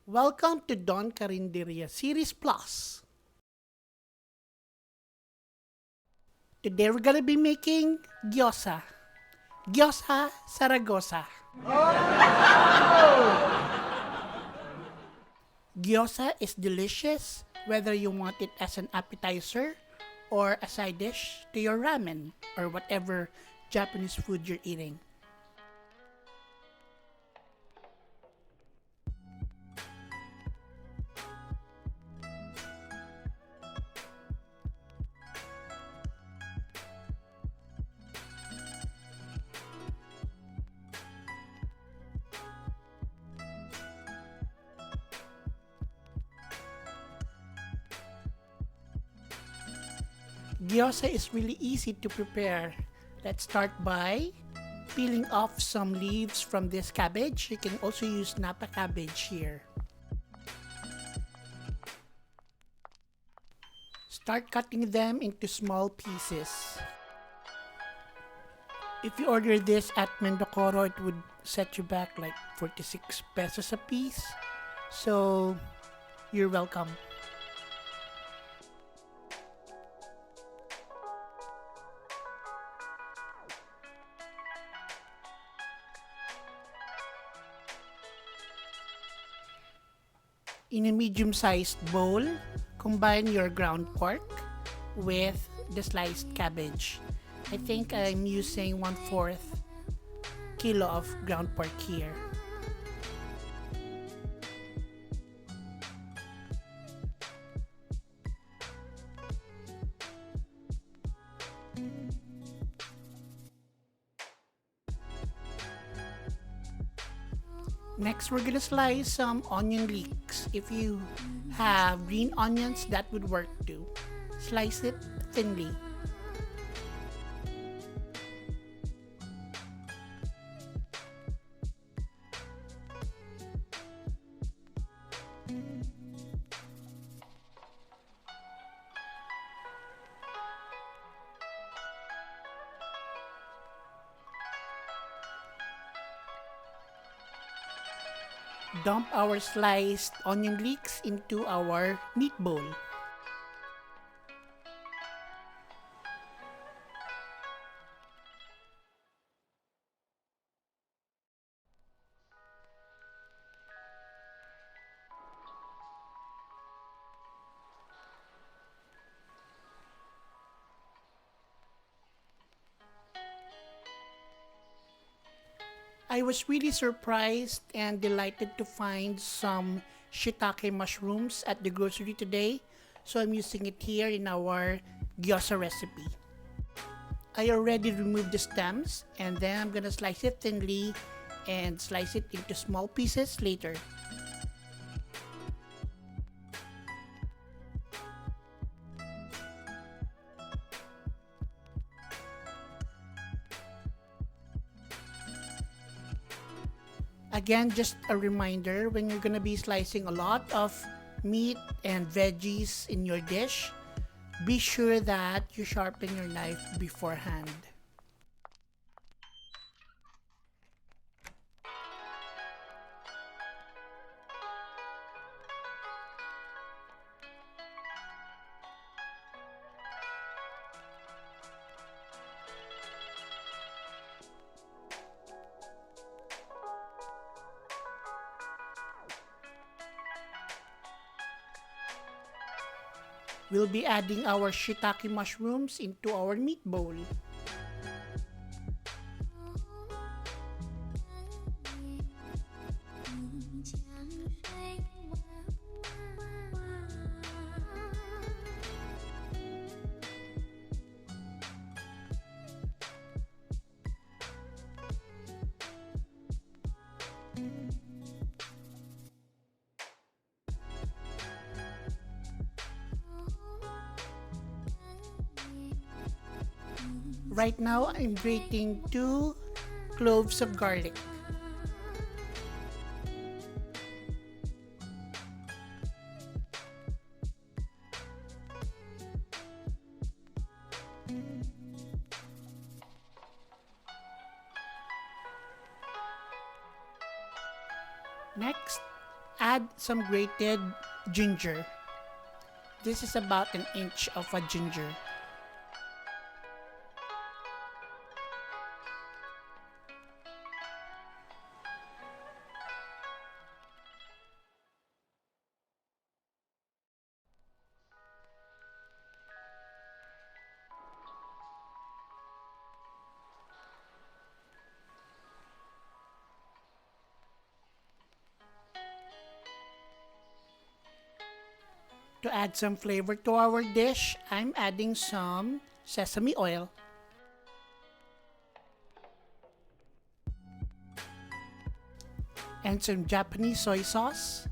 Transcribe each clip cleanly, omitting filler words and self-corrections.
Welcome to Don Carinderia Series Plus. Today we're gonna be making gyoza. Gyoza Saragosa. Gyoza is delicious whether you want it as an appetizer or a side dish to your ramen or whatever Japanese food you're eating. Gyoza is really easy to prepare. Let's start by peeling off some leaves from this cabbage. You can also use napa cabbage here. Start cutting them into small pieces. If you order this at Mendocoro, it would set you back like 46 pesos a piece. So, you're welcome. In a medium-sized bowl, combine your ground pork with the sliced cabbage. I think I'm using 1/4 kilo of ground pork here. Next, we're gonna slice some onion leeks. If you have green onions, that would work too. Slice it thinly. Dump our sliced onion leeks into our meat bowl. I was really surprised and delighted to find some shitake mushrooms at the grocery today, so I'm using it here in our gyoza recipe. I already removed the stems and then I'm gonna slice it thinly and slice it into small pieces later. Again, just a reminder, when you're gonna be slicing a lot of meat and veggies in your dish, be sure that you sharpen your knife beforehand. We'll be adding our shiitake mushrooms into our meat bowl. Right now, I'm grating 2 cloves of garlic. Next, Add some grated ginger. This is about an inch of a ginger. To add some flavor to our dish, I'm adding some sesame oil. And some Japanese soy sauce.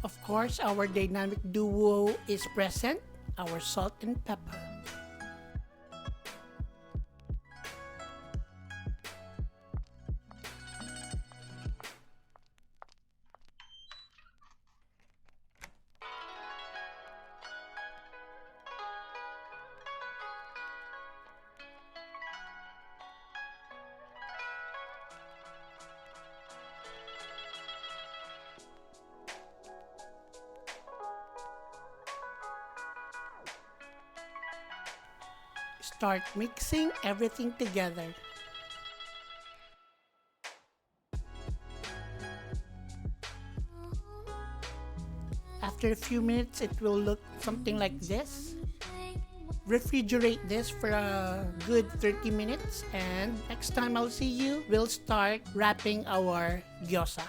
Of course, our dynamic duo is present, our salt and pepper. Start mixing everything together. After a few minutes, it will look something like this. Refrigerate this for a good 30 minutes, and next time I'll see you, we'll start wrapping our gyoza.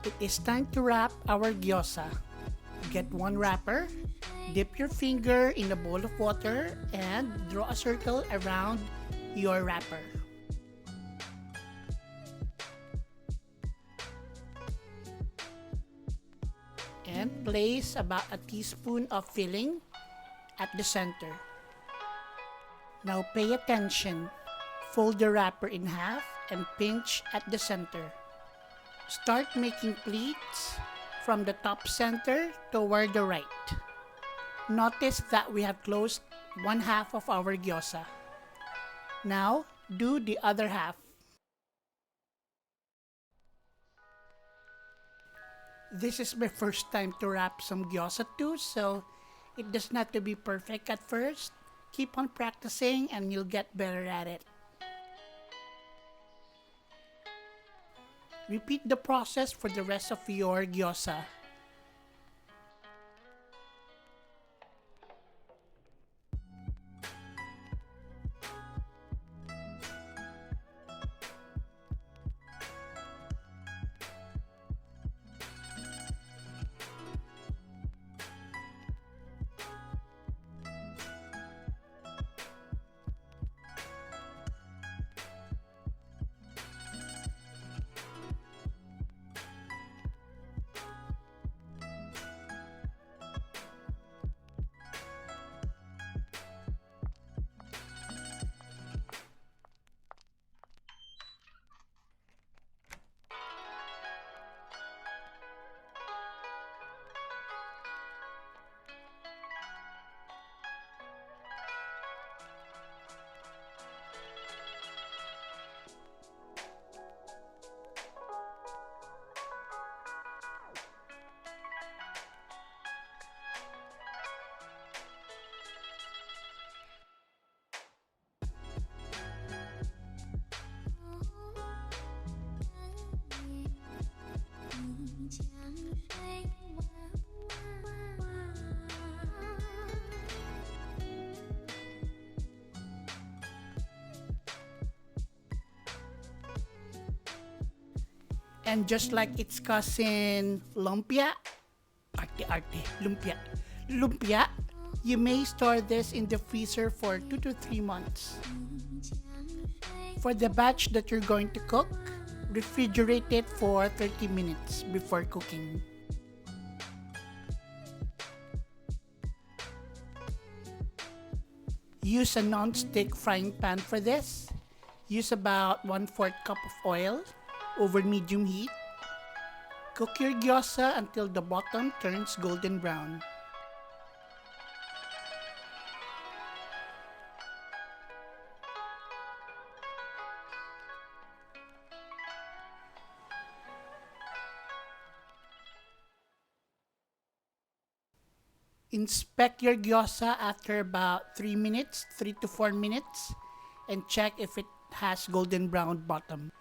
It is time to wrap our gyoza. Get one wrapper, dip your finger in a bowl of water, and draw a circle around your wrapper. And place about a teaspoon of filling at the center. Now pay attention. Fold the wrapper in half and pinch at the center. Start making pleats from the top center toward the right. Notice that we have closed one half of our gyoza. Now, do the other half. This is my first time to wrap some gyoza too, so it does not have to be perfect at first. Keep on practicing and you'll get better at it. Repeat the process for the rest of your gyoza. And just like its cousin lumpia, lumpia, you may store this in the freezer for 2 to 3 months. For the batch that you're going to cook, refrigerate it for 30 minutes before cooking. Use a non-stick frying pan for this. Use about 1/4 cup of oil over medium heat. Cook your gyoza until the bottom turns golden brown. Inspect your gyoza after about 3 minutes, 3 to 4 minutes, and check if it has golden brown bottom.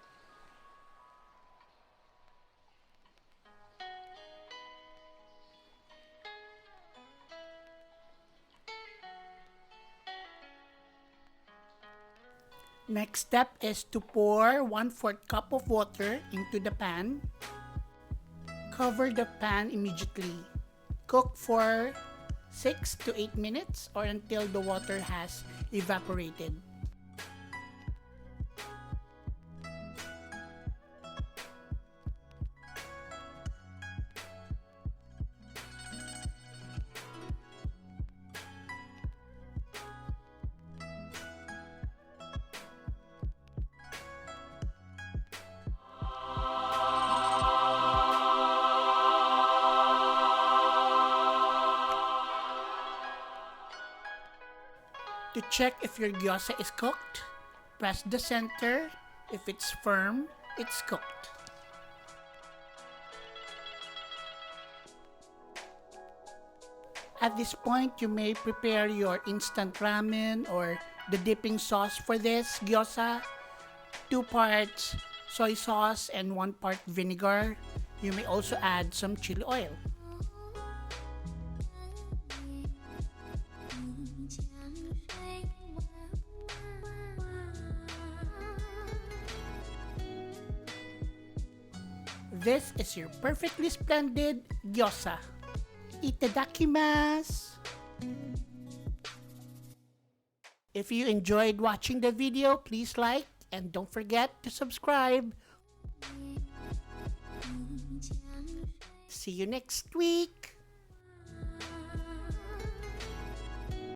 Next step is to pour 1/4 cup of water into the pan. Cover the pan immediately. Cook for 6 to 8 minutes or until the water has evaporated. To check if your gyoza is cooked, press the center. If it's firm, it's cooked. At this point, you may prepare your instant ramen or the dipping sauce for this gyoza. 2 parts soy sauce and 1 part vinegar. You may also add some chili oil. This is your perfectly splendid gyoza. Itadakimasu! If you enjoyed watching the video, please like and don't forget to subscribe. See you next week!